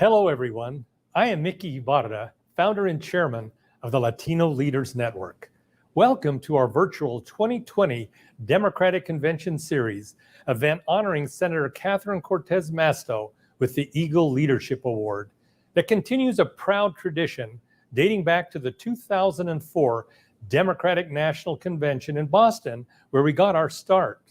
Hello, everyone. I am Mickey Ibarra, founder and chairman of the Latino Leaders Network. Welcome to our virtual 2020 Democratic Convention Series event honoring Senator Catherine Cortez Masto with the Eagle Leadership Award that continues a proud tradition dating back to the 2004 Democratic National Convention in Boston, where we got our start.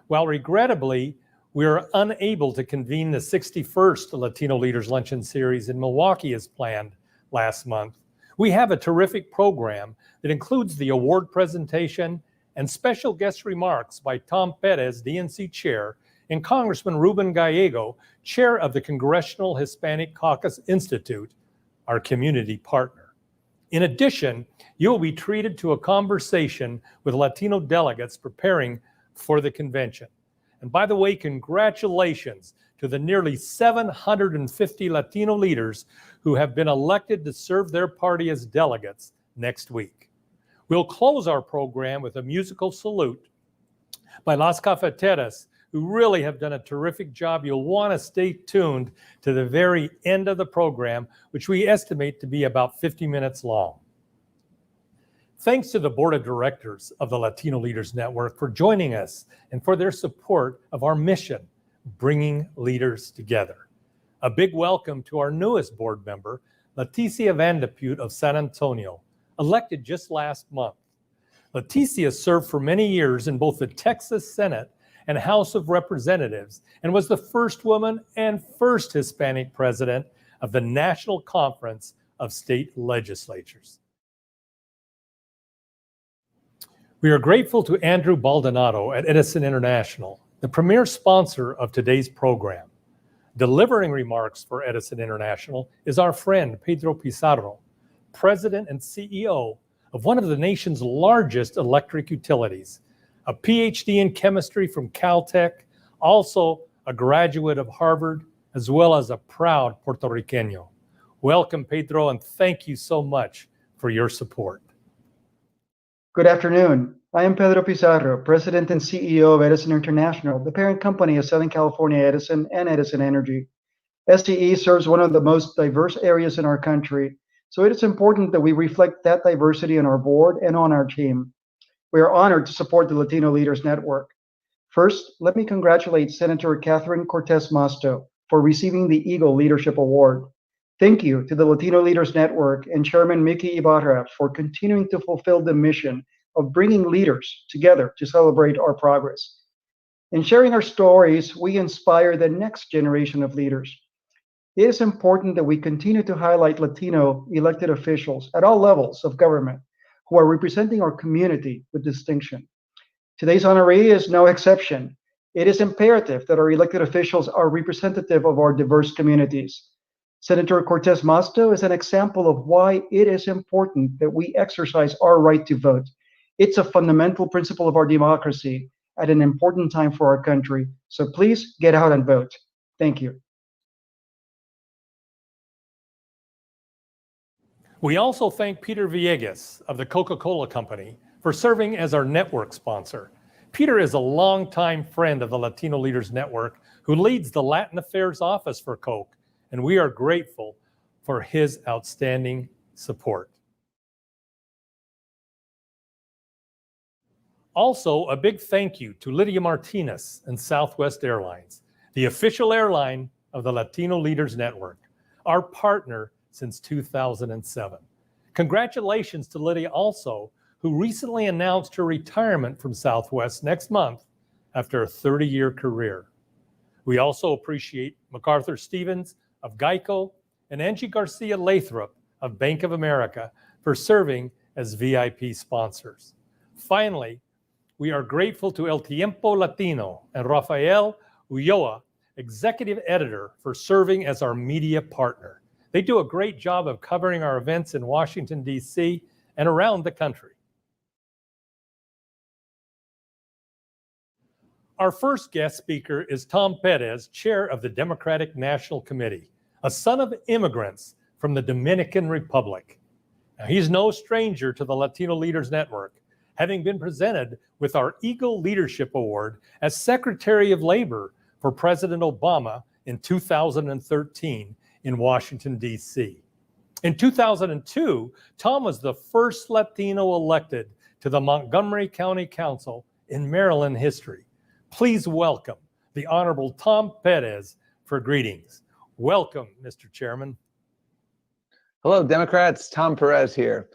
While regrettably, we are unable to convene the 61st Latino Leaders Luncheon Series in Milwaukee as planned last month, we have a terrific program that includes the award presentation and special guest remarks by Tom Perez, DNC Chair, and Congressman Ruben Gallego, Chair of the Congressional Hispanic Caucus Institute, our community partner. In addition, you will be treated to a conversation with Latino delegates preparing for the convention. And by the way, congratulations to the nearly 750 Latino leaders who have been elected to serve their party as delegates next week. We'll close our program with a musical salute by Las Cafeteras, who really have done a terrific job. You'll want to stay tuned to the very end of the program, which we estimate to be about 50 minutes long. Thanks to the board of directors of the Latino Leaders Network for joining us and for their support of our mission, bringing leaders together. A big welcome to our newest board member, Leticia Vandepute of San Antonio, elected just last month. Leticia served for many years in both the Texas Senate and House of Representatives and was the first woman and first Hispanic president of the National Conference of State Legislatures. We are grateful to Andrew Baldonado at Edison International, the premier sponsor of today's program. Delivering remarks for Edison International is our friend Pedro Pizarro, president and CEO of one of the nation's largest electric utilities, a PhD in chemistry from Caltech, also a graduate of Harvard, as well as a proud Puerto Riqueño. Welcome, Pedro, and thank you so much for your support. Good afternoon. I am Pedro Pizarro, President and CEO of Edison International, the parent company of Southern California Edison and Edison Energy. SCE serves one of the most diverse areas in our country, so it is important that we reflect that diversity on our board and on our team. We are honored to support the Latino Leaders Network. First, let me congratulate Senator Catherine Cortez Masto for receiving the Eagle Leadership Award. Thank you to the Latino Leaders Network and Chairman Mickey Ibarra for continuing to fulfill the mission of bringing leaders together to celebrate our progress. In sharing our stories, we inspire the next generation of leaders. It is important that we continue to highlight Latino elected officials at all levels of government who are representing our community with distinction. Today's honoree is no exception. It is imperative that our elected officials are representative of our diverse communities. Senator Cortez Masto is an example of why it is important that we exercise our right to vote. It's a fundamental principle of our democracy at an important time for our country. So please get out and vote. Thank you. We also thank Peter Villegas of the Coca-Cola Company for serving as our network sponsor. Peter is a longtime friend of the Latino Leaders Network who leads the Latin Affairs Office for Coke, and we are grateful for his outstanding support. Also, a big thank you to Lydia Martinez and Southwest Airlines, the official airline of the Latino Leaders Network, our partner since 2007. Congratulations to Lydia also, who recently announced her retirement from Southwest next month after a 30-year career. We also appreciate MacArthur Stevens of Geico and Angie Garcia Lathrop of Bank of America for serving as VIP sponsors. Finally, we are grateful to El Tiempo Latino and Rafael Ulloa, executive editor, for serving as our media partner. They do a great job of covering our events in Washington, D.C. and around the country. Our first guest speaker is Tom Perez, chair of the Democratic National Committee, a son of immigrants from the Dominican Republic. Now, he's no stranger to the Latino Leaders Network, having been presented with our Eagle Leadership Award as Secretary of Labor for President Obama in 2013 in Washington, D.C. In 2002, Tom was the first Latino elected to the Montgomery County Council in Maryland history. Please welcome the Honorable Tom Perez for greetings. Welcome, Mr. Chairman. Hello, Democrats. Tom Perez here.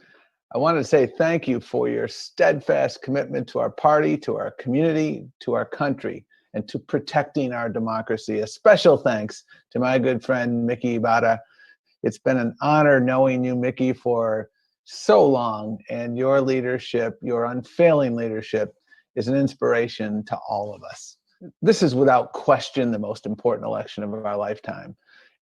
I want to say thank you for your steadfast commitment to our party, to our community, to our country, and to protecting our democracy. A special thanks to my good friend, Mickey Ibarra. It's been an honor knowing you, Mickey, for so long, and your leadership, your unfailing leadership, is an inspiration to all of us. This is without question the most important election of our lifetime.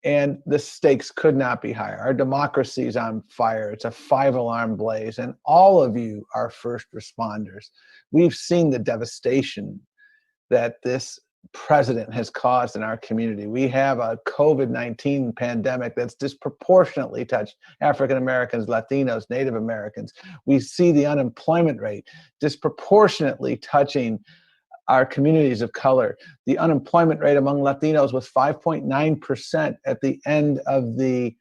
And the stakes could not be higher. Our democracy is on fire. It's a five-alarm blaze, and all of you are first responders. We've seen the devastation that this president has caused in our community. We have a COVID-19 pandemic that's disproportionately touched African Americans, Latinos, Native Americans. We see the unemployment rate disproportionately touching our communities of color. The unemployment rate among Latinos was 5.9% at the end of the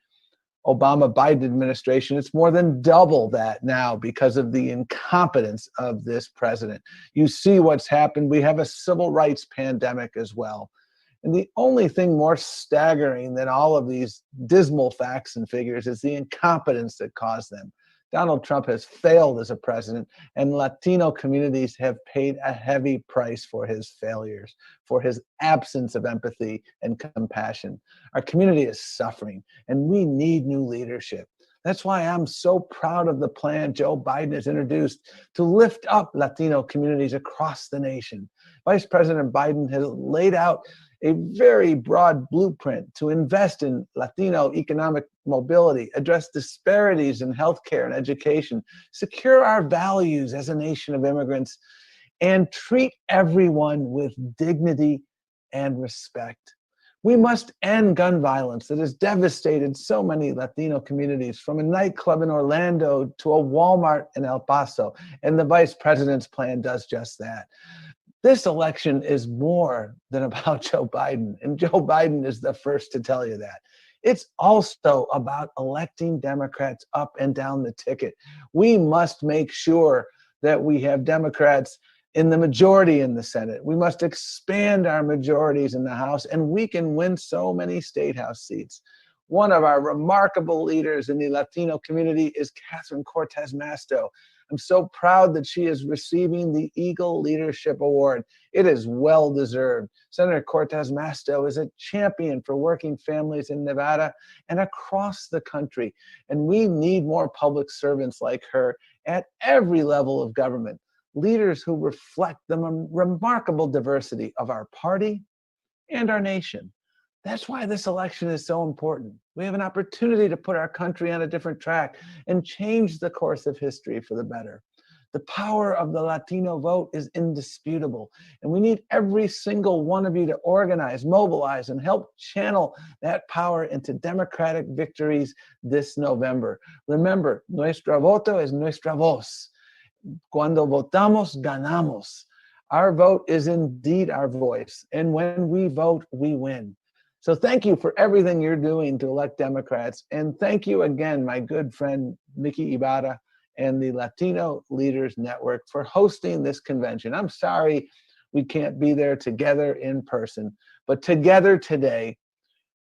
Obama-Biden administration. It's more than double that now because of the incompetence of this president. You see what's happened. We have a civil rights pandemic as well. And the only thing more staggering than all of these dismal facts and figures is the incompetence that caused them. Donald Trump has failed as a president, and Latino communities have paid a heavy price for his failures, for his absence of empathy and compassion. Our community is suffering, and we need new leadership. That's why I'm so proud of the plan Joe Biden has introduced to lift up Latino communities across the nation. Vice President Biden has laid out a very broad blueprint to invest in Latino economic mobility, address disparities in healthcare and education, secure our values as a nation of immigrants, and treat everyone with dignity and respect. We must end gun violence that has devastated so many Latino communities, from a nightclub in Orlando to a Walmart in El Paso, and the vice president's plan does just that. This election is more than about Joe Biden, and Joe Biden is the first to tell you that. It's also about electing Democrats up and down the ticket. We must make sure that we have Democrats in the majority in the Senate. We must expand our majorities in the House, and we can win so many state house seats. One of our remarkable leaders in the Latino community is Catherine Cortez Masto. I'm so proud that she is receiving the Eagle Leadership Award. It is well deserved. Senator Cortez Masto is a champion for working families in Nevada and across the country. And we need more public servants like her at every level of government, leaders who reflect the remarkable diversity of our party and our nation. That's why this election is so important. We have an opportunity to put our country on a different track and change the course of history for the better. The power of the Latino vote is indisputable, and we need every single one of you to organize, mobilize, and help channel that power into democratic victories this November. Remember, nuestra voto es nuestra voz. Cuando votamos, ganamos. Our vote is indeed our voice, and when we vote, we win. So thank you for everything you're doing to elect Democrats. And thank you again, my good friend, Mickey Ibarra, and the Latino Leaders Network for hosting this convention. I'm sorry we can't be there together in person, but together today,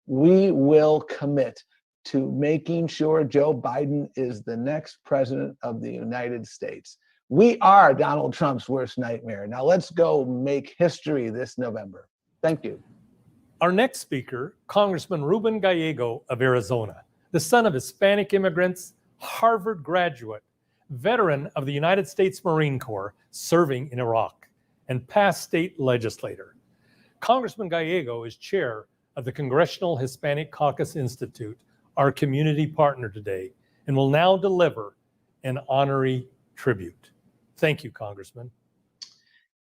we will commit to making sure Joe Biden is the next president of the United States. We are Donald Trump's worst nightmare. Now let's go make history this November. Thank you. Our next speaker, Congressman Ruben Gallego of Arizona, the son of Hispanic immigrants, Harvard graduate, veteran of the United States Marine Corps serving in Iraq, and past state legislator. Congressman Gallego is chair of the Congressional Hispanic Caucus Institute, our community partner today, and will now deliver an honorary tribute. Thank you, Congressman.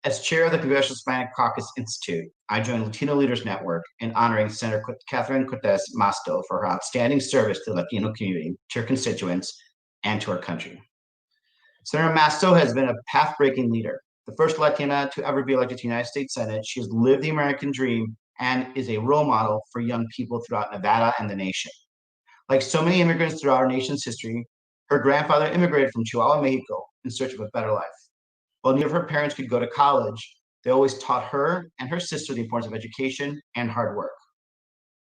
As chair of the Congressional Hispanic Caucus Institute, I join Latino Leaders Network in honoring Senator Catherine Cortez Masto for her outstanding service to the Latino community, to her constituents, and to our country. Senator Masto has been a path-breaking leader. The first Latina to ever be elected to the United States Senate, she has lived the American dream and is a role model for young people throughout Nevada and the nation. Like so many immigrants throughout our nation's history, her grandfather immigrated from Chihuahua, Mexico in search of a better life. While neither of her parents could go to college, they always taught her and her sister the importance of education and hard work.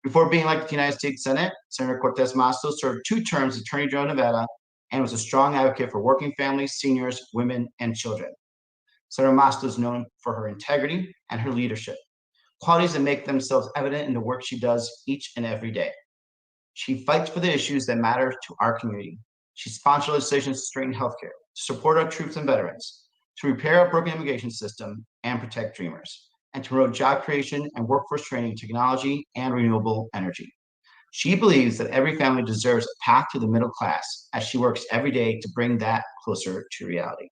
Before being elected to the United States Senate, Senator Cortez Masto served 2 terms as Attorney General of Nevada and was a strong advocate for working families, seniors, women, and children. Senator Masto is known for her integrity and her leadership, qualities that make themselves evident in the work she does each and every day. She fights for the issues that matter to our community. She sponsored legislation to strengthen healthcare, to support our troops and veterans, to repair our broken immigration system and protect dreamers, and to promote job creation and workforce training in technology and renewable energy. She believes that every family deserves a path to the middle class as she works every day to bring that closer to reality.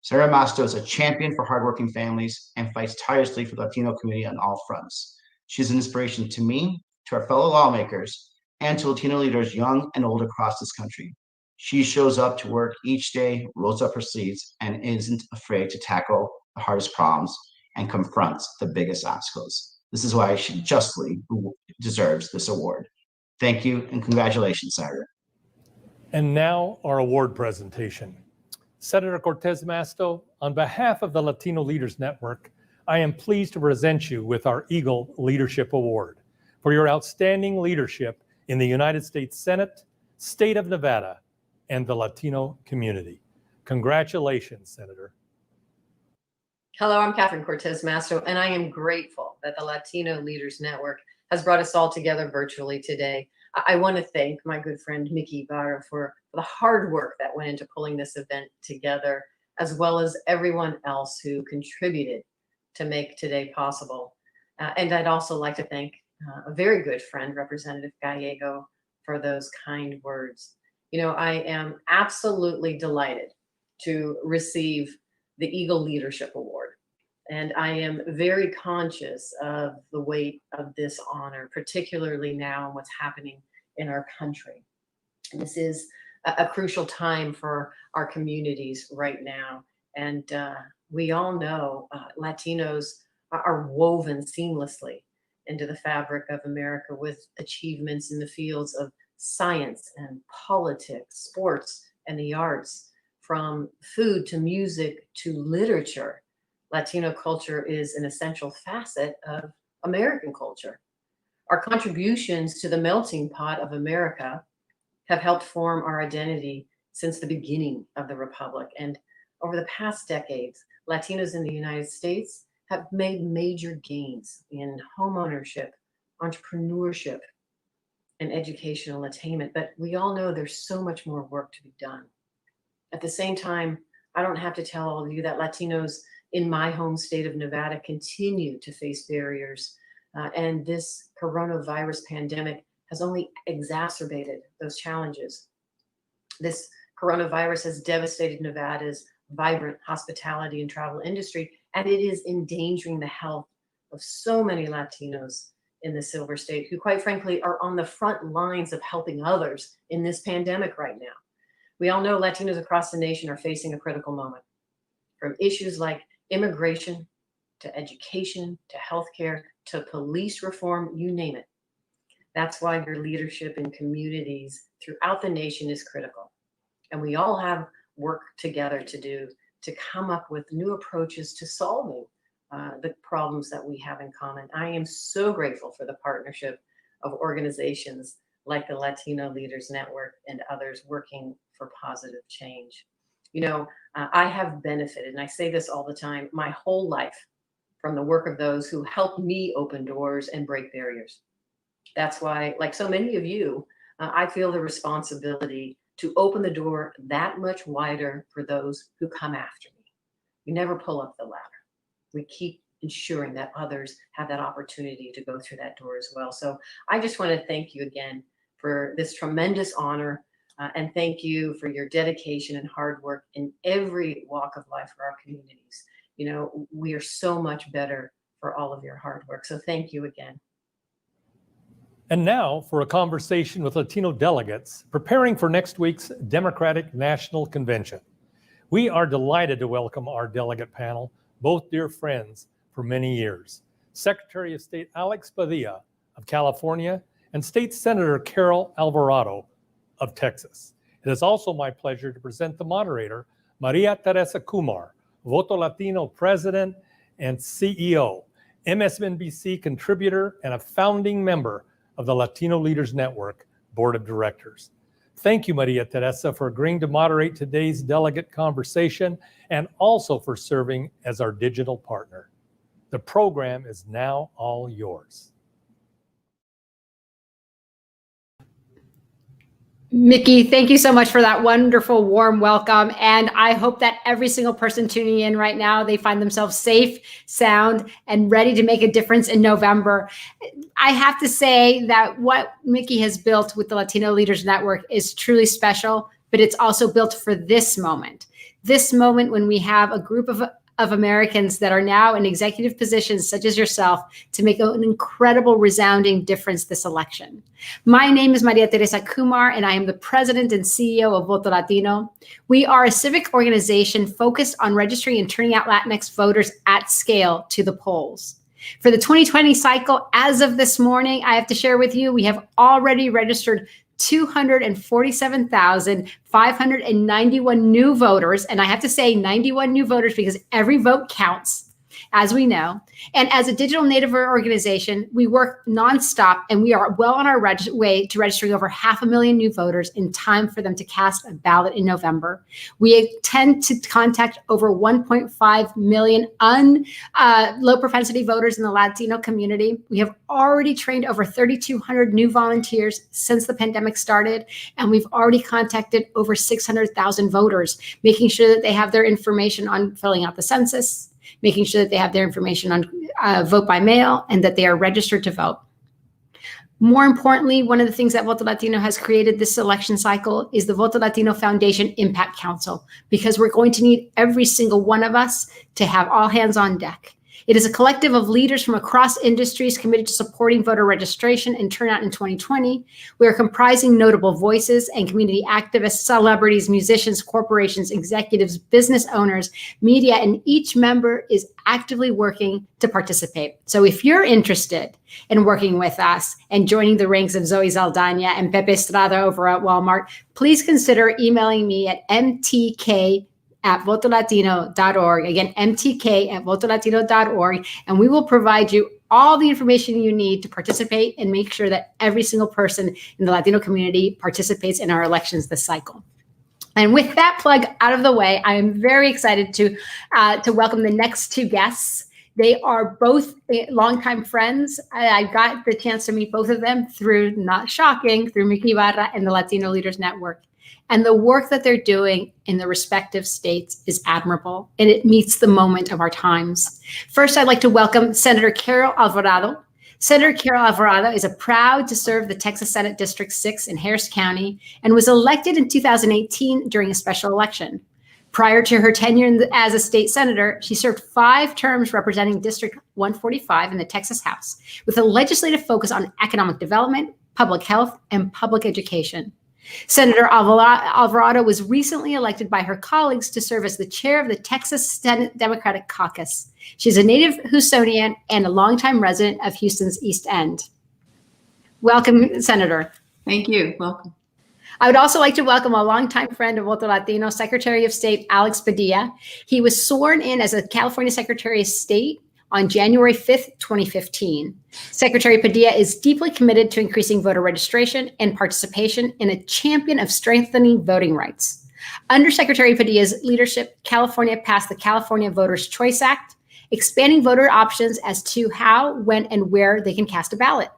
Senator Masto is a champion for hardworking families and fights tirelessly for the Latino community on all fronts. She's an inspiration to me, to our fellow lawmakers, and to Latino leaders young and old across this country. She shows up to work each day, rolls up her sleeves, and isn't afraid to tackle the hardest problems and confronts the biggest obstacles. This is why she justly deserves this award. Thank you and congratulations, Senator. And now our award presentation. Senator Cortez Masto, on behalf of the Latino Leaders Network, I am pleased to present you with our Eagle Leadership Award for your outstanding leadership in the United States Senate, State of Nevada, and the Latino community. Congratulations, Senator. Hello, I'm Catherine Cortez Masto, and I am grateful that the Latino Leaders Network has brought us all together virtually today. I want to thank my good friend Mickey Ibarra for the hard work that went into pulling this event together, as well as everyone else who contributed to make today possible. And I'd also like to thank a very good friend, Representative Gallego, for those kind words. You know, I am absolutely delighted to receive the Eagle Leadership Award. And I am very conscious of the weight of this honor, particularly now and what's happening in our country. And this is a crucial time for our communities right now. And we all know Latinos are woven seamlessly into the fabric of America with achievements in the fields of science and politics, sports, and the arts. From food to music to literature, Latino culture is an essential facet of American culture. Our contributions to the melting pot of America have helped form our identity since the beginning of the Republic. And over the past decades, Latinos in the United States have made major gains in homeownership, entrepreneurship, and educational attainment. But we all know there's so much more work to be done. At the same time, I don't have to tell all of you that Latinos in my home state of Nevada continue to face barriers. And this coronavirus pandemic has only exacerbated those challenges. This coronavirus has devastated Nevada's vibrant hospitality and travel industry, and it is endangering the health of so many Latinos in the Silver State who, quite frankly, are on the front lines of helping others in this pandemic right now. We all know Latinos across the nation are facing a critical moment, from issues like immigration to education to healthcare to police reform, you name it. That's why your leadership in communities throughout the nation is critical. And we all have work together to do to come up with new approaches to solving the problems that we have in common. I am so grateful for the partnership of organizations like the Latino Leaders Network and others working for positive change. You know, I have benefited, and I say this all the time, my whole life from the work of those who helped me open doors and break barriers. That's why, like so many of you, I feel the responsibility to open the door that much wider for those who come after me. We never pull up the ladder. We keep ensuring that others have that opportunity to go through that door as well. So I just want to thank you again for this tremendous honor. And thank you for your dedication and hard work in every walk of life for our communities. You know, we are so much better for all of your hard work. So thank you again. And now for a conversation with Latino delegates preparing for next week's Democratic National Convention. We are delighted to welcome our delegate panel, both dear friends for many years. Secretary of State Alex Padilla of California, and State Senator Carol Alvarado of Texas. It is also my pleasure to present the moderator, Maria Teresa Kumar, Voto Latino President and CEO, MSNBC contributor, and a founding member of the Latino Leaders Network Board of Directors. Thank you, Maria Teresa, for agreeing to moderate today's delegate conversation and also for serving as our digital partner. The program is now all yours. Mickey, thank you so much for that wonderful, warm welcome. And I hope that every single person tuning in right now, they find themselves safe, sound, and ready to make a difference in November. I have to say that what Mickey has built with the Latino Leaders Network is truly special, but it's also built for this moment when we have a group of Americans that are now in executive positions, such as yourself, to make an incredible, resounding difference this election. My name is Maria Teresa Kumar, and I am the president and CEO of Voto Latino. We are a civic organization focused on registering and turning out Latinx voters at scale to the polls. For the 2020 cycle, as of this morning, I have to share with you, we have already registered 247,591 new voters. And I have to say 91 new voters because every vote counts, as we know. And as a digital native organization, we work nonstop, and we are well on our way to registering over 500,000 new voters in time for them to cast a ballot in November. We intend to contact over 1.5 million low propensity voters in the Latino community. We have already trained over 3,200 new volunteers since the pandemic started, and we've already contacted over 600,000 voters, making sure that they have their information on filling out the census, making sure that they have their information on vote by mail, and that they are registered to vote. More importantly, one of the things that Voto Latino has created this election cycle is the Voto Latino Foundation Impact Council, because we're going to need every single one of us to have all hands on deck. It is a collective of leaders from across industries committed to supporting voter registration and turnout in 2020. We are comprising notable voices and community activists, celebrities, musicians, corporations, executives, business owners, media, and each member is actively working to participate. So if you're interested in working with us and joining the ranks of Zoe Zaldana and Pepe Estrada over at Walmart, please consider emailing me at mtk@votolatino.org. Again, mtk@votolatino.org. And we will provide you all the information you need to participate and make sure that every single person in the Latino community participates in our elections this cycle. And with that plug out of the way, I am very excited to welcome the next two guests. They are both longtime friends. I got the chance to meet both of them through, not shocking, through Mickey Barra and the Latino Leaders Network. And the work that they're doing in the respective states is admirable, and it meets the moment of our times. First, I'd like to welcome Senator Carol Alvarado. Senator Carol Alvarado is proud to serve the Texas Senate District 6 in Harris County and was elected in 2018 during a special election. Prior to her tenure as a state senator, she served 5 terms representing District 145 in the Texas House, with a legislative focus on economic development, public health, and public education. Senator Alvarado was recently elected by her colleagues to serve as the chair of the Texas Senate Democratic Caucus. She's a native Houstonian and a longtime resident of Houston's East End. Welcome, Senator. Thank you. Welcome. I would also like to welcome a longtime friend of Voto Latino, Secretary of State Alex Padilla. He was sworn in as a California Secretary of State on January 5th, 2015. Secretary Padilla is deeply committed to increasing voter registration and participation and a champion of strengthening voting rights. Under Secretary Padilla's leadership, California passed the California Voters' Choice Act, expanding voter options as to how, when, and where they can cast a ballot.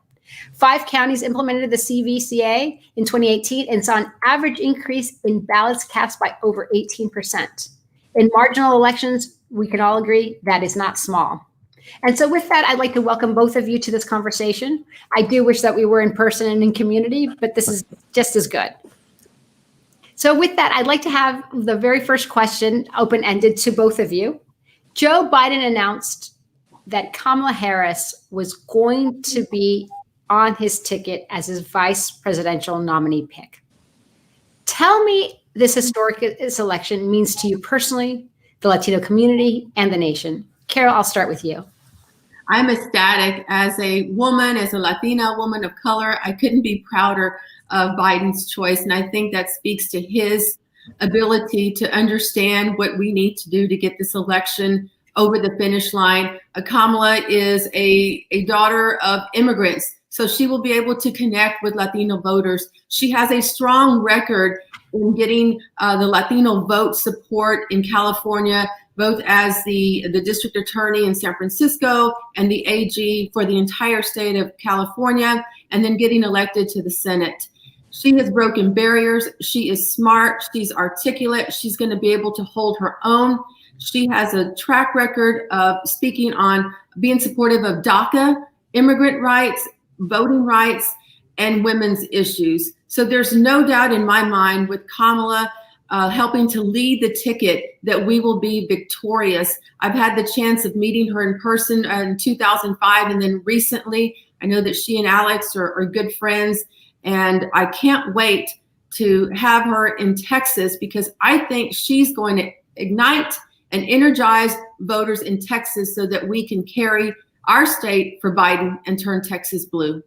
5 counties implemented the CVCA in 2018 and saw an average increase in ballots cast by over 18%. In marginal elections, we can all agree that is not small. And so with that, I'd like to welcome both of you to this conversation. I do wish that we were in person and in community, but this is just as good. So with that, I'd like to have the very first question open-ended to both of you. Joe Biden announced that Kamala Harris was going to be on his ticket as his vice presidential nominee pick. Tell me this historic election means to you personally, the Latino community, and the nation. Carol, I'll start with you. I'm ecstatic as a woman, as a Latina woman of color. I couldn't be prouder of Biden's choice. And I think that speaks to his ability to understand what we need to do to get this election over the finish line. Kamala is a daughter of immigrants, so she will be able to connect with Latino voters. She has a strong record in getting the Latino vote support in California, both as the district attorney in San Francisco and the AG for the entire state of California, and then getting elected to the Senate. She has broken barriers. She is smart. She's articulate. She's going to be able to hold her own. She has a track record of speaking on being supportive of DACA, immigrant rights, voting rights, and women's issues. So there's no doubt in my mind with Kamala helping to lead the ticket that we will be victorious. I've had the chance of meeting her in person in 2005, and then recently, I know that she and Alex are good friends, and I can't wait to have her in Texas because I think she's going to ignite and energize voters in Texas so that we can carry our state for Biden and turn Texas blue.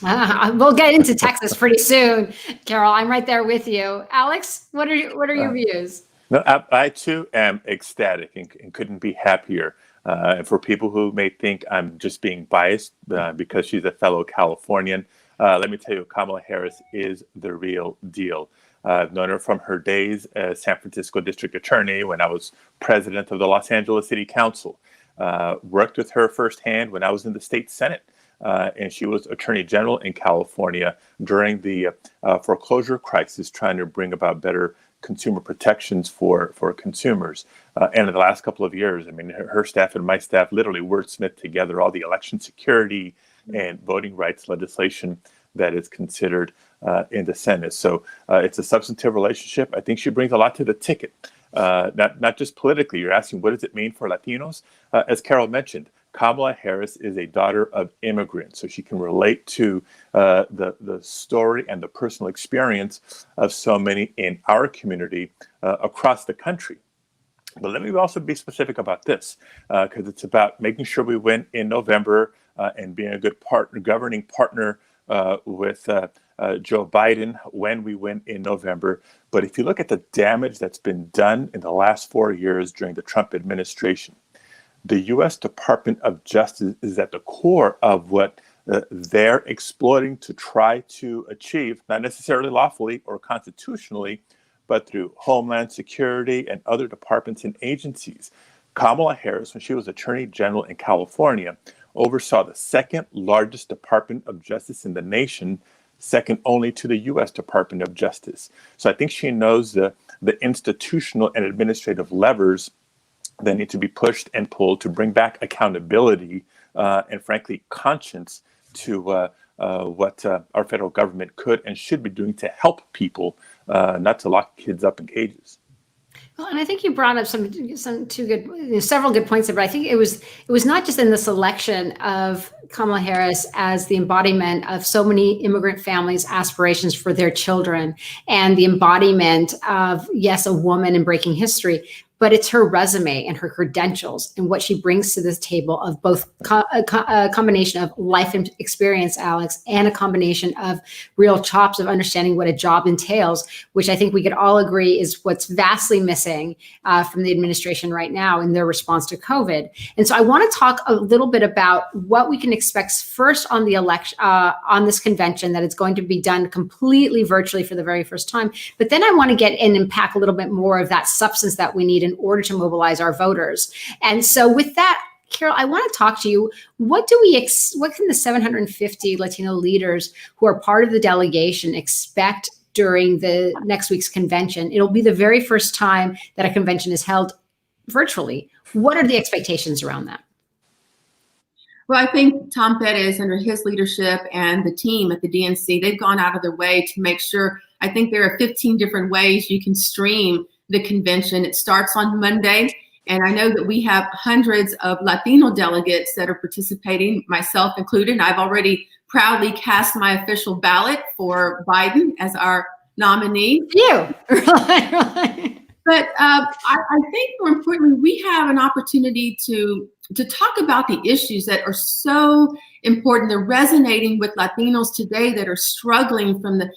We'll get into Texas pretty soon, Carol. I'm right there with you. Alex, what are your views? No, I too am ecstatic and couldn't be happier. And for people who may think I'm just being biased because she's a fellow Californian, let me tell you, Kamala Harris is the real deal. I've known her from her days as San Francisco District Attorney when I was president of the Los Angeles City Council. Worked with her firsthand when I was in the state Senate. And she was Attorney General in California during the foreclosure crisis, trying to bring about better consumer protections for consumers. And in the last couple of years, I mean, her staff and my staff literally wordsmithed together all the election security and voting rights legislation that is considered in the Senate. So it's a substantive relationship. I think she brings a lot to the ticket, not just politically. You're asking, what does it mean for Latinos? As Carol mentioned, Kamala Harris is a daughter of immigrants, so she can relate to the story and the personal experience of so many in our community across the country. But let me also be specific about this, because it's about making sure we win in November and being a good partner, governing partner with Joe Biden when we win in November. But if you look at the damage that's been done in the last 4 years during the Trump administration, the U.S. Department of Justice is at the core of what they're exploiting to try to achieve, not necessarily lawfully or constitutionally, but through Homeland Security and other departments and agencies. Kamala Harris, when she was Attorney General in California, oversaw the second largest Department of Justice in the nation, second only to the U.S. Department of Justice. So I think she knows the institutional and administrative levers that need to be pushed and pulled to bring back accountability and, frankly, conscience to what our federal government could and should be doing to help people, not to lock kids up in cages. Well, and I think you brought up several good points there, but I think it was not just in the selection of Kamala Harris as the embodiment of so many immigrant families' aspirations for their children and the embodiment of, yes, a woman in breaking history, but it's her resume and her credentials and what she brings to this table of both a combination of life experience, Alex, and a combination of real chops of understanding what a job entails, which I think we could all agree is what's vastly missing from the administration right now in their response to COVID. And so I want to talk a little bit about what we can expect first on the election, on this convention, that it's going to be done completely virtually for the very first time. But then I want to get in and pack a little bit more of that substance that we need in order to mobilize our voters. And so with that, Carol, I want to talk to you. What can the 750 Latino leaders who are part of the delegation expect during the next week's convention? It'll be the very first time that a convention is held virtually. What are the expectations around that? Well, I think Tom Perez, under his leadership, and the team at the DNC, they've gone out of their way to make sure. I think there are 15 different ways you can stream the convention. It starts on Monday, and I know that we have hundreds of Latino delegates that are participating, myself included. And I've already proudly cast my official ballot for Biden as our nominee. You. But I think more importantly, we have an opportunity to to talk about the issues that are so important. They're resonating with Latinos today that are struggling from the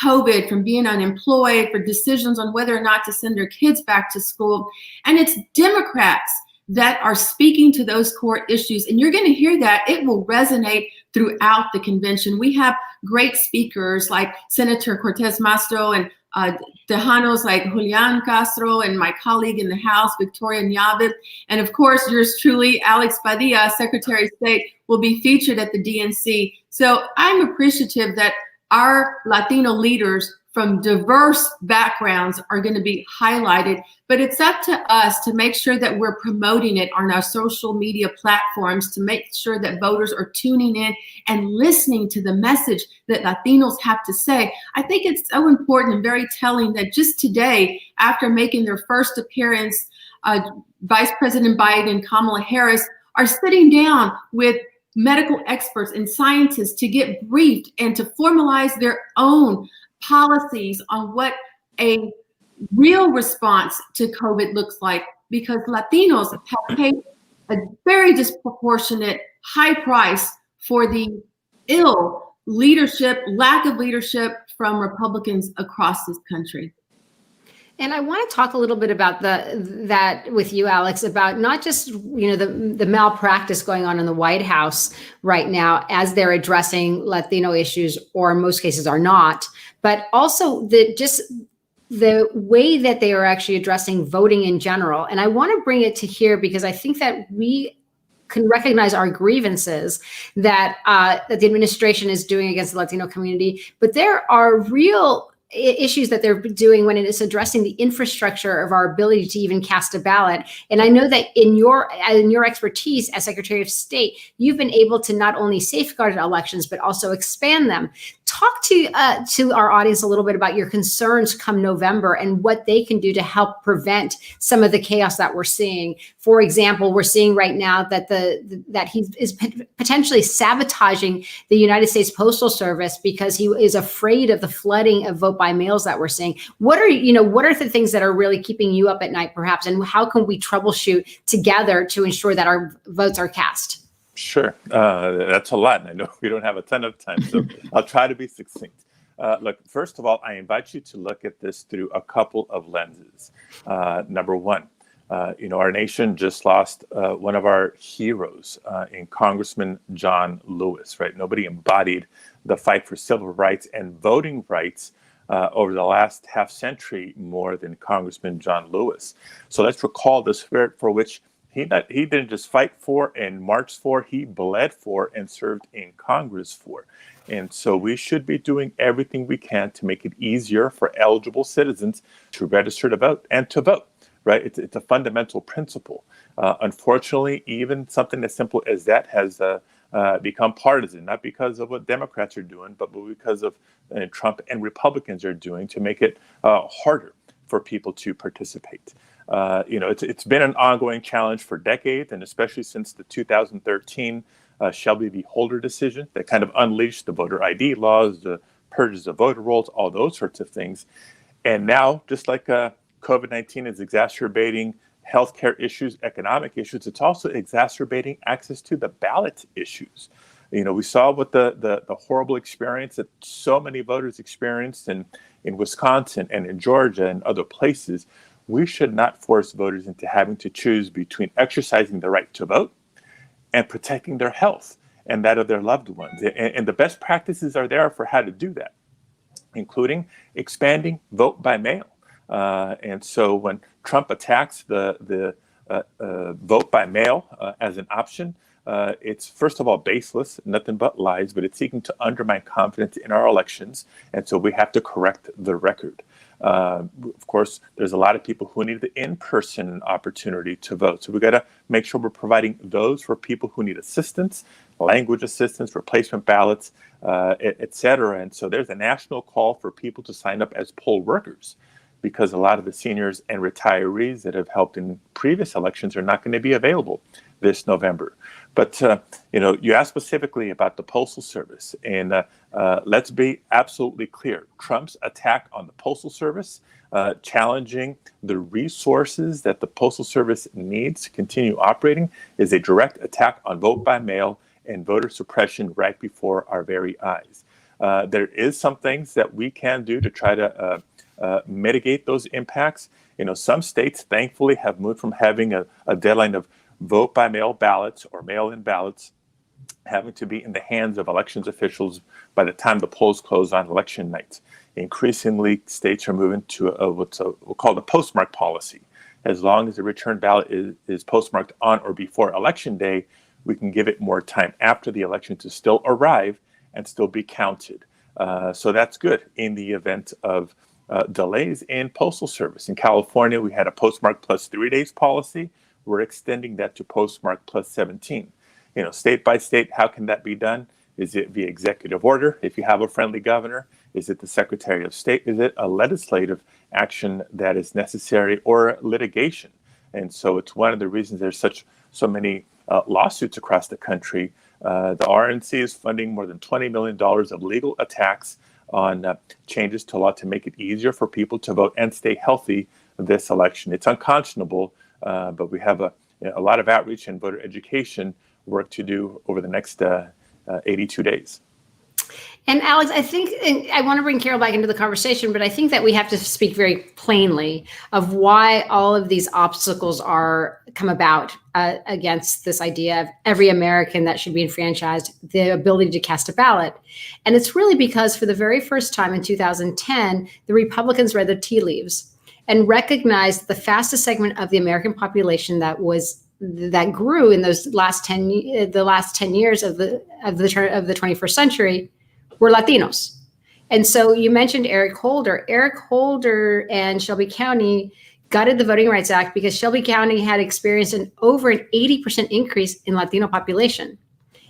COVID, from being unemployed, for decisions on whether or not to send their kids back to school. And it's Democrats that are speaking to those core issues. And you're going to hear that. It will resonate throughout the convention. We have great speakers like Senator Cortez Masto and Tejanos like Julian Castro and my colleague in the House, Victoria Ñave. And of course, yours truly, Alex Padilla, Secretary of State, will be featured at the DNC. So I'm appreciative that our Latino leaders from diverse backgrounds are going to be highlighted, but it's up to us to make sure that we're promoting it on our social media platforms, to make sure that voters are tuning in and listening to the message that Latinos have to say. I think it's so important and very telling that just today, after making their first appearance, Vice President Biden and Kamala Harris are sitting down with medical experts and scientists to get briefed and to formalize their own policies on what a real response to COVID looks like, because Latinos have paid a very disproportionate high price for the ill leadership, lack of leadership from Republicans across this country. And I want to talk a little bit about that with you, Alex, about not just the malpractice going on in the White House right now as they're addressing Latino issues, or in most cases are not, but also the way that they are actually addressing voting in general. And I want to bring it to here because I think that we can recognize our grievances that the administration is doing against the Latino community, but there are real issues that they're doing when it is addressing the infrastructure of our ability to even cast a ballot. And I know that in your expertise as Secretary of State, you've been able to not only safeguard elections, but also expand them. Talk to our audience a little bit about your concerns come November and what they can do to help prevent some of the chaos that we're seeing. For example, we're seeing right now that that he is potentially sabotaging the United States Postal Service because he is afraid of the flooding of vote by mails that we're seeing. What are the things that are really keeping you up at night, perhaps, and how can we troubleshoot together to ensure that our votes are cast? Sure. That's a lot. And I know we don't have a ton of time, so I'll try to be succinct. Look, first of all, I invite you to look at this through a couple of lenses. Number one, our nation just lost one of our heroes in Congressman John Lewis, right? Nobody embodied the fight for civil rights and voting rights over the last half century more than Congressman John Lewis. So let's recall the spirit for which he didn't just fight for and march for, he bled for and served in Congress for. And so we should be doing everything we can to make it easier for eligible citizens to register to vote and to vote, right? It's a fundamental principle. Unfortunately, even something as simple as that has become partisan, not because of what Democrats are doing, but because of Trump and Republicans are doing to make it harder for people to participate. It's been an ongoing challenge for decades, and especially since the 2013 Shelby v. Holder decision that kind of unleashed the voter ID laws, the purges of voter rolls, all those sorts of things. And now, just like COVID-19 is exacerbating healthcare issues, economic issues, it's also exacerbating access to the ballot issues. We saw what the horrible experience that so many voters experienced in Wisconsin and in Georgia and other places. We should not force voters into having to choose between exercising the right to vote and protecting their health and that of their loved ones. And the best practices are there for how to do that, including expanding vote by mail. And so when Trump attacks the vote by mail as an option, it's first of all baseless, nothing but lies, but it's seeking to undermine confidence in our elections. And so we have to correct the record. Of course, there's a lot of people who need the in-person opportunity to vote. So we got to make sure we're providing those for people who need assistance, language assistance, replacement ballots, et cetera. And so there's a national call for people to sign up as poll workers, because a lot of the seniors and retirees that have helped in previous elections are not going to be available this November. But, you asked specifically about the Postal Service, and let's be absolutely clear. Trump's attack on the Postal Service, challenging the resources that the Postal Service needs to continue operating, is a direct attack on vote by mail and voter suppression right before our very eyes. There is some things that we can do to try to mitigate those impacts. Some states, thankfully, have moved from having a deadline of vote by mail ballots or mail-in ballots having to be in the hands of elections officials by the time the polls close on election night. Increasingly, states are moving to what's called a postmark policy. As long as the return ballot is postmarked on or before election day, we can give it more time after the election to still arrive and still be counted. So that's good in the event of delays in Postal Service. In California, we had a postmark plus 3 days policy. We're extending that to postmark plus 17. State by state, how can that be done? Is it via executive order? If you have a friendly governor, is it the Secretary of State? Is it a legislative action that is necessary, or litigation? And so it's one of the reasons there's so many lawsuits across the country. The RNC is funding more than $20 million of legal attacks on changes to law to make it easier for people to vote and stay healthy this election. It's unconscionable, but we have a lot of outreach and voter education work to do over the next 82 days. And Alex, I think, and I want to bring Carol back into the conversation, but I think that we have to speak very plainly of why all of these obstacles come about against this idea of every American that should be enfranchised, the ability to cast a ballot. And it's really because for the very first time in 2010, the Republicans read the tea leaves and recognized the fastest segment of the American population that grew in those last 10 years of the 21st century were Latinos. And so you mentioned Eric Holder. Eric Holder and Shelby County gutted the Voting Rights Act because Shelby County had experienced over an 80% increase in Latino population.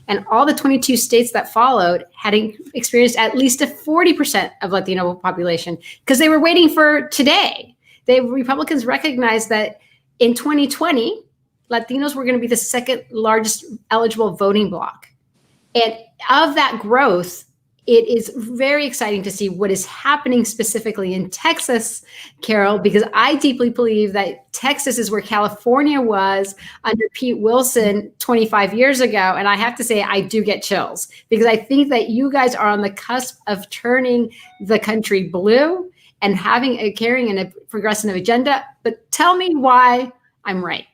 And all the 22 states that followed had experienced at least a 40% of Latino population because they were waiting for today. The Republicans recognized that in 2020, Latinos were going to be the second largest eligible voting bloc. And of that growth, it is very exciting to see what is happening specifically in Texas, Carol, because I deeply believe that Texas is where California was under Pete Wilson 25 years ago. And I have to say, I do get chills because I think that you guys are on the cusp of turning the country blue and carrying a progressive agenda. But tell me why I'm right.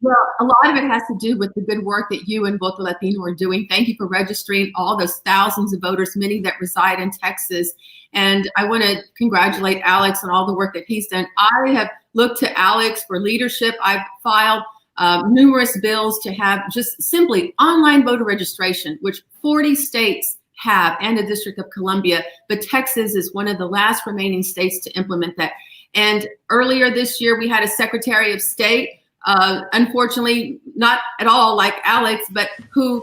Well, a lot of it has to do with the good work that you and Voto Latino are doing. Thank you for registering all those thousands of voters, many that reside in Texas. And I want to congratulate Alex on all the work that he's done. I have looked to Alex for leadership. I've filed numerous bills to have just simply online voter registration, which 40 states have, and the District of Columbia. But Texas is one of the last remaining states to implement that. And earlier this year, we had a Secretary of State, unfortunately, not at all like Alex, but who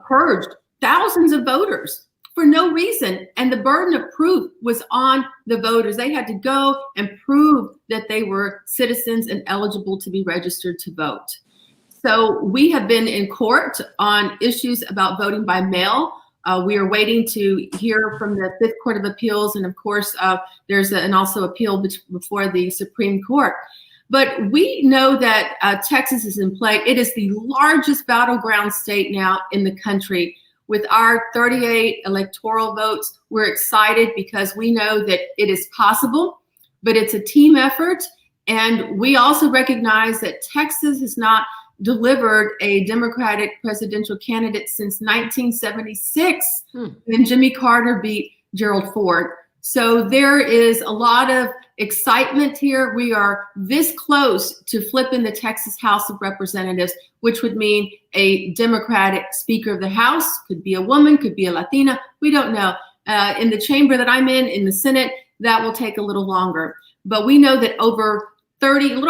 purged thousands of voters for no reason. And the burden of proof was on the voters. They had to go and prove that they were citizens and eligible to be registered to vote. So we have been in court on issues about voting by mail. We are waiting to hear from the Fifth Court of Appeals. And of course, there's an also appeal before the Supreme Court. But we know that Texas is in play. It is the largest battleground state now in the country. With our 38 electoral votes, we're excited because we know that it is possible, but it's a team effort. And we also recognize that Texas has not delivered a Democratic presidential candidate since 1976 when Jimmy Carter beat Gerald Ford. So there is a lot of excitement here. We are this close to flipping the Texas House of Representatives, which would mean a Democratic Speaker of the House, could be a woman, could be a Latina, we don't know. In the chamber that I'm in the Senate, that will take a little longer. But we know that a little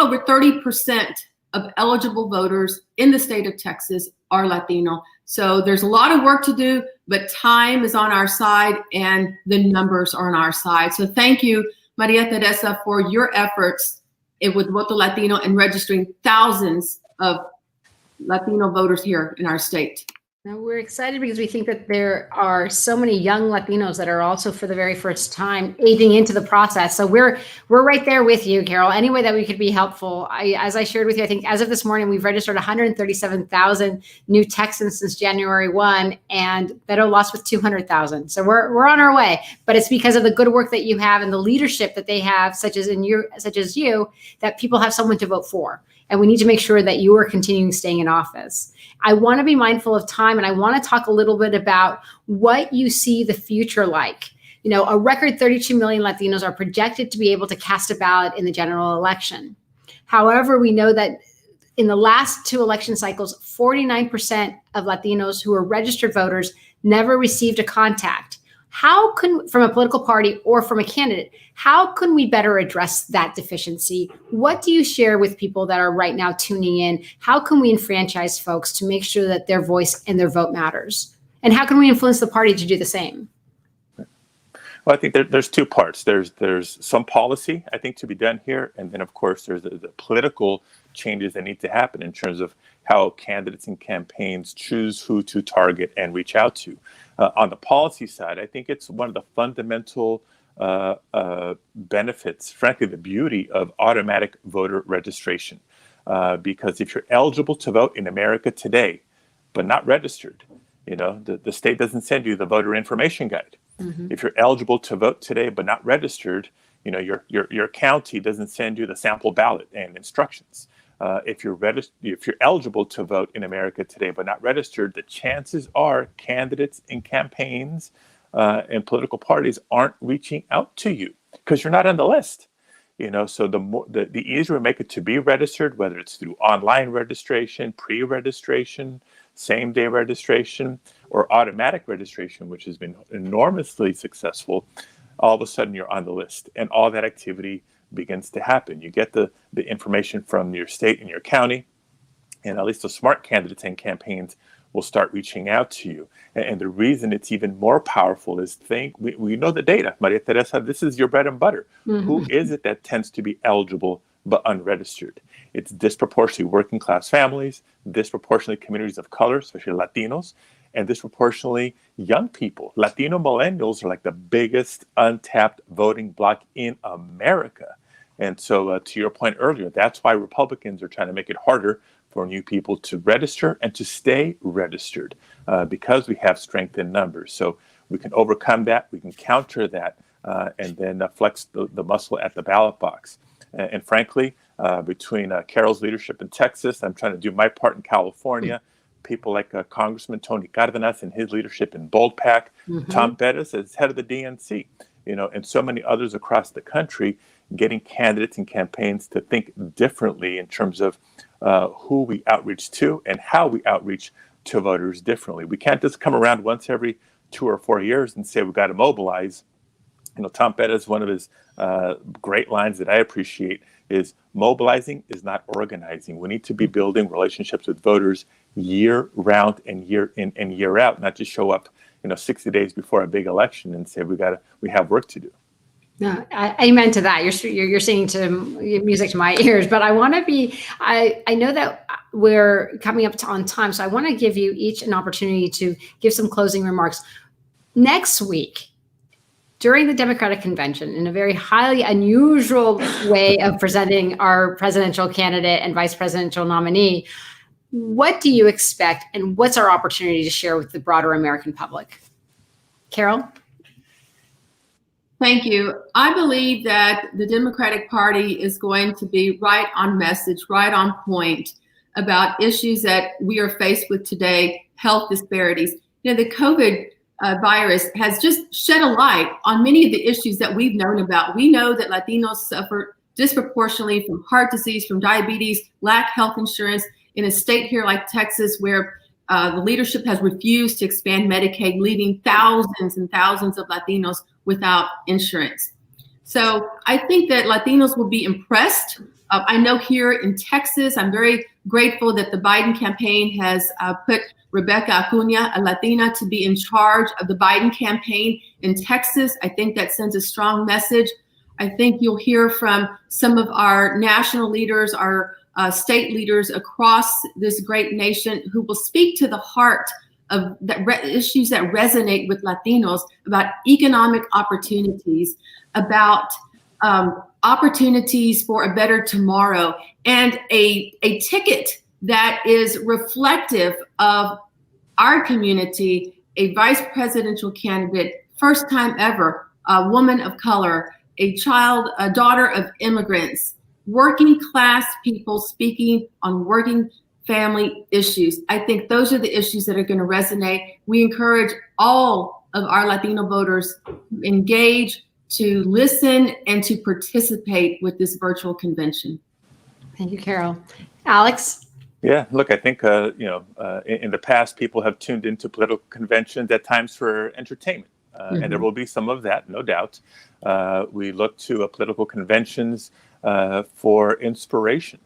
over 30% of eligible voters in the state of Texas are Latino. So there's a lot of work to do, but time is on our side and the numbers are on our side. So thank you, Maria Teresa, for your efforts with Voto Latino and registering thousands of Latino voters here in our state. Now, we're excited because we think that there are so many young Latinos that are also for the very first time aging into the process. So we're right there with you, Carol. Any way that we could be helpful. As I shared with you, I think as of this morning, we've registered 137,000 new Texans since January 1, and Beto lost with 200,000. So we're on our way. But it's because of the good work that you have and the leadership that they have, such as you, that people have someone to vote for. And we need to make sure that you are continuing staying in office. I want to be mindful of time, and I want to talk a little bit about what you see the future like. You know, a record 32 million Latinos are projected to be able to cast a ballot in the general election. However, we know that in the last 2 election cycles, 49% of Latinos who are registered voters never received a contact. How can, from a political party or from a candidate, how can we better address that deficiency? What do you share with people that are right now tuning in? How can we enfranchise folks to make sure that their voice and their vote matters? And how can we influence the party to do the same? Well, I think there's 2 parts. There's some policy, I think, to be done here. And then, of course, there's the political changes that need to happen in terms of how candidates and campaigns choose who to target and reach out to. On the policy side, I think it's one of the fundamental benefits, frankly, the beauty of automatic voter registration. Because if you're eligible to vote in America today, but not registered, you know, the state doesn't send you the voter information guide. Mm-hmm. If you're eligible to vote today, but not registered, you know, your county doesn't send you the sample ballot and instructions. If you're eligible to vote in America today but not registered, the chances are candidates and campaigns and political parties aren't reaching out to you because you're not on the list. You know, so the easier we make it to be registered, whether it's through online registration, pre-registration, same-day registration, or automatic registration, which has been enormously successful, all of a sudden you're on the list, and all that activity begins to happen. You get the information from your state and your county, and at least the smart candidates and campaigns will start reaching out to you. And the reason it's even more powerful is we know the data. Maria Teresa, this is your bread and butter. Mm-hmm. Who is it that tends to be eligible but unregistered? It's disproportionately working class families, disproportionately communities of color, especially Latinos, and disproportionately young people. Latino millennials are like the biggest untapped voting bloc in America. And so to your point earlier, that's why Republicans are trying to make it harder for new people to register and to stay registered because we have strength in numbers. So we can overcome that, we can counter that, and then flex the muscle at the ballot box. And frankly, between Carol's leadership in Texas, I'm trying to do my part in California, people like Congressman Tony Cardenas and his leadership in Bold Pack, mm-hmm. Tom Perez as head of the DNC, you know, and so many others across the country, getting candidates and campaigns to think differently in terms of who we outreach to and how we outreach to voters differently. We can't just come around once every 2 or 4 years and say we've got to mobilize. You know, Tom Perez, one of his great lines that I appreciate is mobilizing is not organizing. We need to be building relationships with voters year round and year in and year out, not just show up, you know, 60 days before a big election and say we have work to do. No, amen to that. You're singing to music to my ears, but I want to be. I know that we're coming up on time, so I want to give you each an opportunity to give some closing remarks. Next week, during the Democratic Convention, in a very highly unusual way of presenting our presidential candidate and vice presidential nominee, what do you expect, and what's our opportunity to share with the broader American public? Carol? Thank you. I believe that the Democratic Party is going to be right on message, right on point about issues that we are faced with today, health disparities. You know, the COVID virus has just shed a light on many of the issues that we've known about. We know that Latinos suffer disproportionately from heart disease, from diabetes, lack health insurance in a state here like Texas where the leadership has refused to expand Medicaid, leaving thousands and thousands of Latinos without insurance. So I think that Latinos will be impressed. I know here in Texas, I'm very grateful that the Biden campaign has put Rebecca Acuña, a Latina, to be in charge of the Biden campaign in Texas. I think that sends a strong message. I think you'll hear from some of our national leaders, our state leaders across this great nation who will speak to the heart of issues that resonate with Latinos about economic opportunities, about opportunities for a better tomorrow, and a ticket that is reflective of our community, a vice presidential candidate, first time ever, a woman of color, a daughter of immigrants, working class people speaking on working family issues. I think those are the issues that are going to resonate. We encourage all of our Latino voters to engage, to listen, and to participate with this virtual convention. Thank you, Carol. Alex? Yeah, look, I think, in the past, people have tuned into political conventions at times for entertainment. And there will be some of that, no doubt. We look to political conventions for inspiration.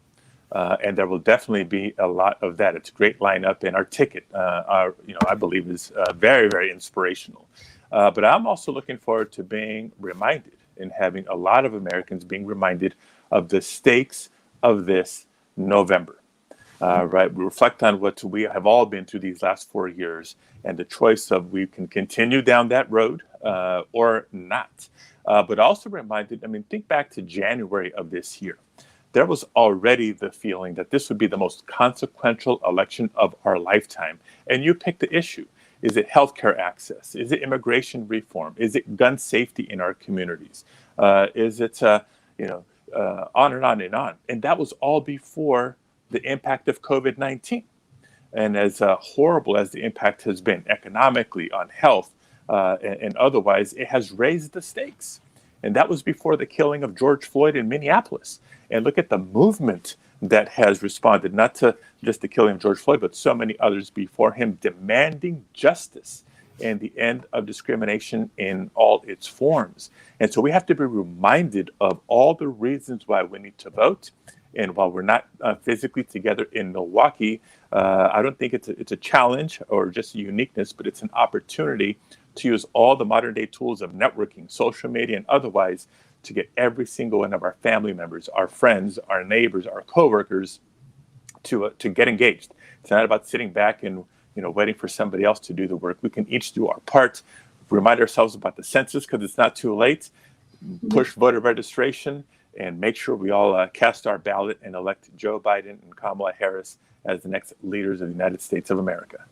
And there will definitely be a lot of that. It's a great lineup, and our ticket, I believe, is very, very inspirational. But I'm also looking forward to being reminded and having a lot of Americans being reminded of the stakes of this November. Right, we reflect on what we have all been through these last 4 years, and the choice of we can continue down that road or not. But also reminded, think back to January of this year. There was already the feeling that this would be the most consequential election of our lifetime. And you picked the issue. Is it healthcare access? Is it immigration reform? Is it gun safety in our communities? Is it, on and on and on. And that was all before the impact of COVID-19. And as horrible as the impact has been economically, on health, and otherwise, it has raised the stakes. And that was before the killing of George Floyd in Minneapolis. And look at the movement that has responded, not to just the killing of George Floyd, but so many others before him, demanding justice and the end of discrimination in all its forms. And so we have to be reminded of all the reasons why we need to vote. And while we're not physically together in Milwaukee, I don't think it's a challenge or just a uniqueness, but it's an opportunity to use all the modern day tools of networking, social media, and otherwise to get every single one of our family members, our friends, our neighbors, our coworkers to get engaged. It's not about sitting back and waiting for somebody else to do the work. We can each do our part, remind ourselves about the census because it's not too late, push voter registration, and make sure we all cast our ballot and elect Joe Biden and Kamala Harris as the next leaders of the United States of America.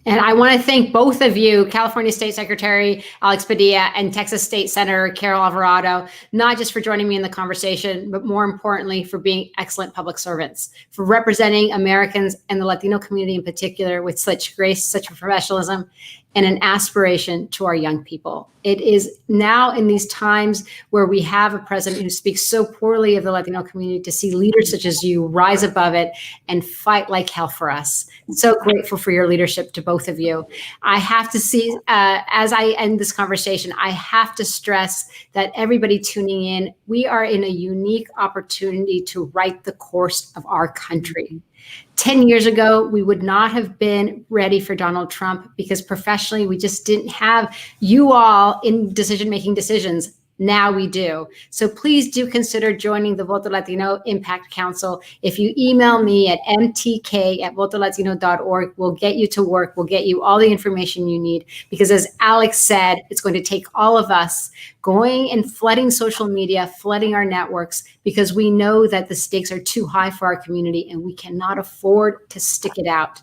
And I want to thank both of you, California State Secretary Alex Padilla and Texas State Senator Carol Alvarado, not just for joining me in the conversation, but more importantly, for being excellent public servants, for representing Americans and the Latino community in particular with such grace, such professionalism, and an aspiration to our young people. It is now in these times where we have a president who speaks so poorly of the Latino community to see leaders such as you rise above it and fight like hell for us. So grateful for your leadership to both of you. I have to see, as I end this conversation, I have to stress that everybody tuning in, we are in a unique opportunity to write the course of our country. 10 years ago, we would not have been ready for Donald Trump because professionally, we just didn't have you all in decision-making decisions. Now we do. So please do consider joining the Voto Latino Impact Council. If you email me at mtk@votolatino.org, we'll get you to work. We'll get you all the information you need. Because as Alex said, it's going to take all of us going and flooding social media, flooding our networks, because we know that the stakes are too high for our community and we cannot afford to stick it out.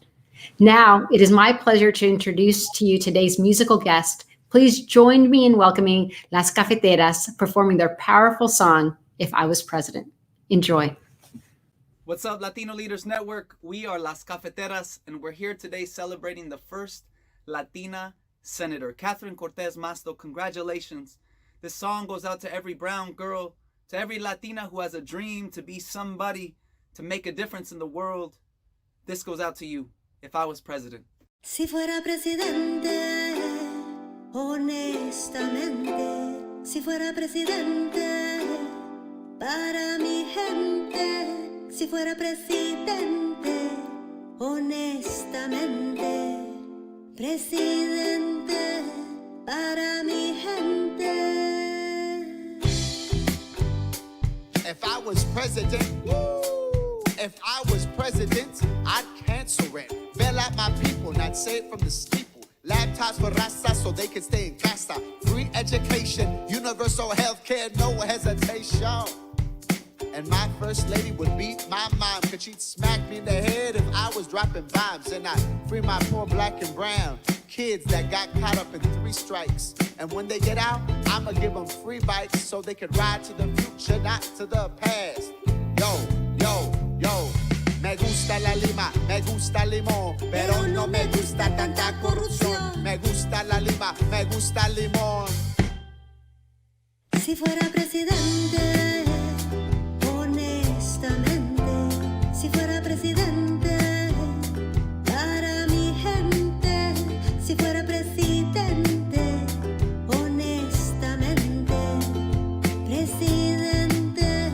Now, it is my pleasure to introduce to you today's musical guest. Please join me in welcoming Las Cafeteras performing their powerful song, If I Was President. Enjoy. What's up, Latino Leaders Network? We are Las Cafeteras, and we're here today celebrating the first Latina senator, Catherine Cortez Masto. Congratulations. This song goes out to every brown girl, to every Latina who has a dream to be somebody, to make a difference in the world. This goes out to you, if I was president. Si fuera presidente, honestamente, si fuera presidente, para mi gente, si fuera presidente, honestamente, presidente, para mi gente. was president, woo, if I was president, I'd cancel rent. Bail out my people, not say it from the steeple. Laptops for Rasta so they can stay in casa. Free education, universal health care, no hesitation. And my first lady would beat my mom, cause she'd smack me in the head if I was dropping bombs. And I'd free my poor black and brown kids that got caught up in 3 strikes. And when they get out, I'ma give them free bikes so they could ride to the future, not to the past. Yo, yo, yo. Me gusta la lima, me gusta limón, pero no me gusta tanta corrupción. Me gusta la lima, me gusta limón. Si fuera presidente, honestamente, si fuera presidente, para mi gente, si fuera presidente, honestamente, presidente,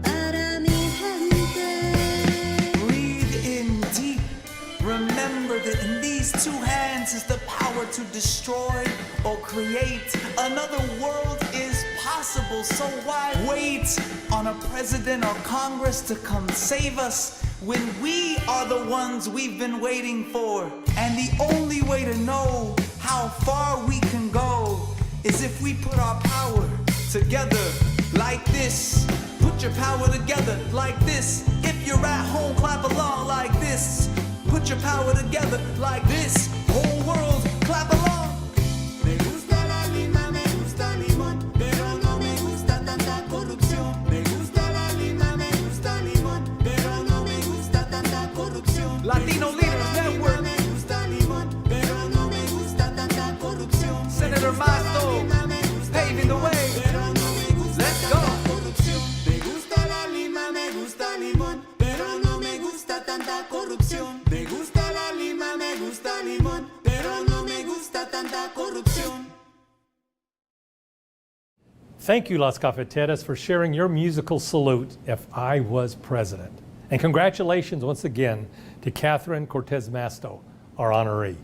para mi gente. Breathe in deep. Remember that in these 2 hands is the power to destroy or create. Another world is possible, so why wait on a president or Congress to come save us when we are the ones we've been waiting for? And the only way to know how far we can go is if we put our power together like this. Put your power together like this. If you're at home, clap along like this. Put your power together like this. Whole world, clap along. Me gusta la lima, me gusta limón, pero no me gusta tanta corrupción. Me gusta la lima, me gusta limón, pero no me gusta tanta corrupción. Latino Leaders Network. Me gusta limón, pero no me gusta tanta corrupción. Senator Masto, paving the way. Let's go. Me gusta la lima, me gusta limón, pero no me gusta tanta corrupción. Me gusta la lima, me gusta limón, pero no me gusta tanta corrupción. Thank you, Las Cafeteras, for sharing your musical salute, If I Was President. And congratulations once again to Catherine Cortez Masto, our honoree.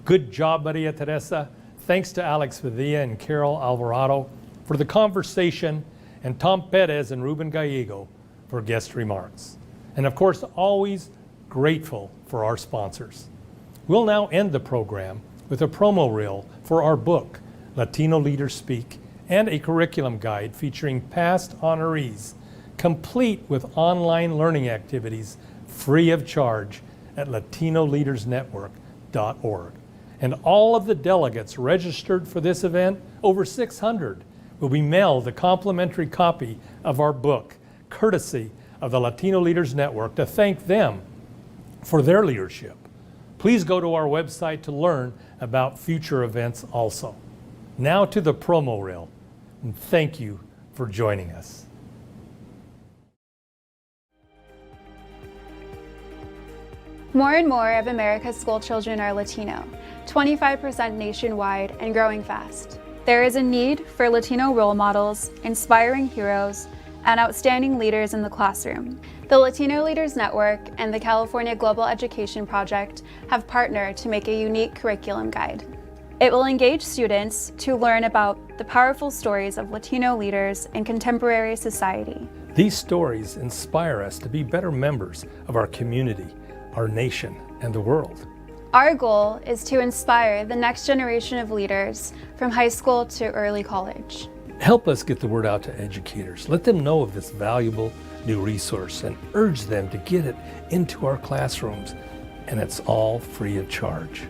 Good job, Maria Teresa. Thanks to Alex Padilla and Carol Alvarado for the conversation, and Tom Perez and Ruben Gallego for guest remarks. And of course, always grateful for our sponsors. We'll now end the program with a promo reel for our book, Latino Leaders Speak, and a curriculum guide featuring past honorees, complete with online learning activities free of charge at LatinoLeadersNetwork.org. And all of the delegates registered for this event, over 600, will be mailed a complimentary copy of our book, courtesy of the Latino Leaders Network, to thank them for their leadership. Please go to our website to learn about future events also. Now to the promo reel, and thank you for joining us. More and more of America's school children are Latino, 25% nationwide and growing fast. There is a need for Latino role models, inspiring heroes, and outstanding leaders in the classroom. The Latino Leaders Network and the California Global Education Project have partnered to make a unique curriculum guide. It will engage students to learn about the powerful stories of Latino leaders in contemporary society. These stories inspire us to be better members of our community, our nation, and the world. Our goal is to inspire the next generation of leaders from high school to early college. Help us get the word out to educators. Let them know of this valuable new resource and urge them to get it into our classrooms. And it's all free of charge.